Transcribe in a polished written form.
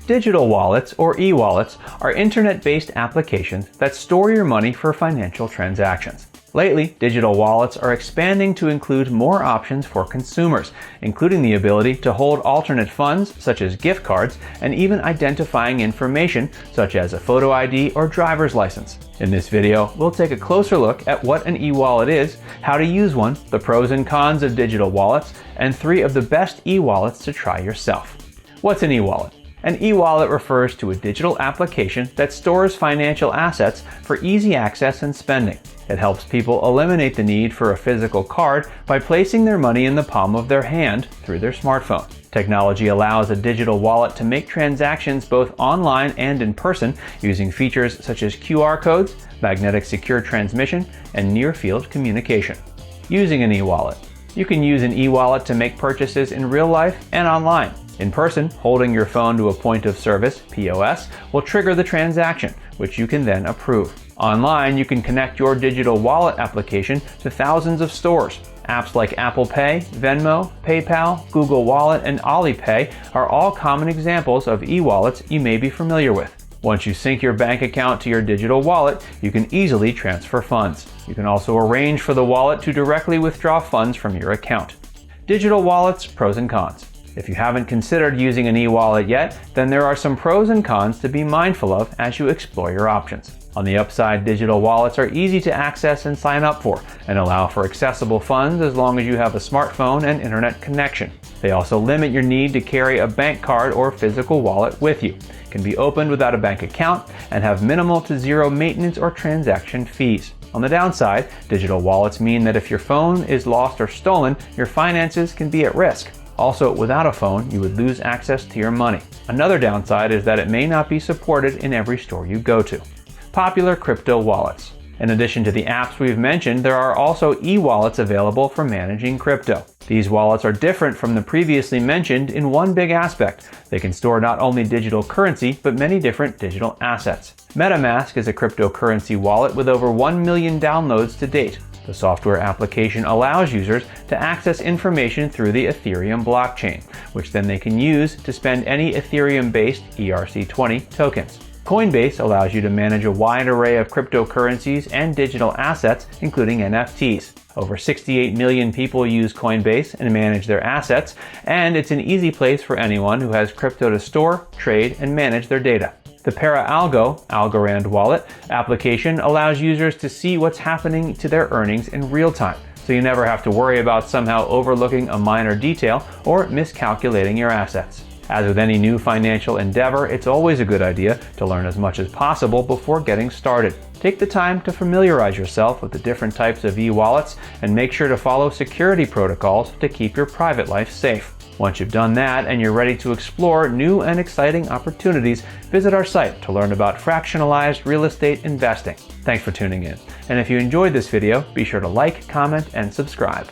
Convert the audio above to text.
Digital wallets, or e-wallets, are internet-based applications that store your money for financial transactions. Lately, digital wallets are expanding to include more options for consumers, including the ability to hold alternate funds such as gift cards and even identifying information such as a photo ID or driver's license. In this video, we'll take a closer look at what an e-wallet is, how to use one, the pros and cons of digital wallets, and 3 of the best e-wallets to try yourself. What's an e-wallet? An e-wallet refers to a digital application that stores financial assets for easy access and spending. It helps people eliminate the need for a physical card by placing their money in the palm of their hand through their smartphone. Technology allows a digital wallet to make transactions both online and in person using features such as QR codes, magnetic secure transmission, and near-field communication. Using an e-wallet. You can use an e-wallet to make purchases in real life and online. In person, holding your phone to a point of service, POS, will trigger the transaction, which you can then approve. Online, you can connect your digital wallet application to thousands of stores. Apps like Apple Pay, Venmo, PayPal, Google Wallet, and Alipay are all common examples of e-wallets you may be familiar with. Once you sync your bank account to your digital wallet, you can easily transfer funds. You can also arrange for the wallet to directly withdraw funds from your account. Digital wallets, pros and cons. If you haven't considered using an e-wallet yet, then there are some pros and cons to be mindful of as you explore your options. On the upside, digital wallets are easy to access and sign up for, and allow for accessible funds as long as you have a smartphone and internet connection. They also limit your need to carry a bank card or physical wallet with you, can be opened without a bank account, and have minimal to zero maintenance or transaction fees. On the downside, digital wallets mean that if your phone is lost or stolen, your finances can be at risk. Also, without a phone, you would lose access to your money. Another downside is that it may not be supported in every store you go to. Popular crypto wallets. In addition to the apps we've mentioned, there are also e-wallets available for managing crypto. These wallets are different from the previously mentioned in one big aspect. They can store not only digital currency, but many different digital assets. MetaMask is a cryptocurrency wallet with over 1 million downloads to date. The software application allows users to access information through the Ethereum blockchain, which then they can use to spend any Ethereum-based ERC20 tokens. Coinbase allows you to manage a wide array of cryptocurrencies and digital assets, including NFTs. Over 68 million people use Coinbase and manage their assets, and it's an easy place for anyone who has crypto to store, trade, and manage their data. The Algorand wallet application allows users to see what's happening to their earnings in real time, so you never have to worry about somehow overlooking a minor detail or miscalculating your assets. As with any new financial endeavor, it's always a good idea to learn as much as possible before getting started. Take the time to familiarize yourself with the different types of e-wallets and make sure to follow security protocols to keep your private life safe. Once you've done that and you're ready to explore new and exciting opportunities, visit our site to learn about fractionalized real estate investing. Thanks for tuning in. And if you enjoyed this video, be sure to like, comment, and subscribe.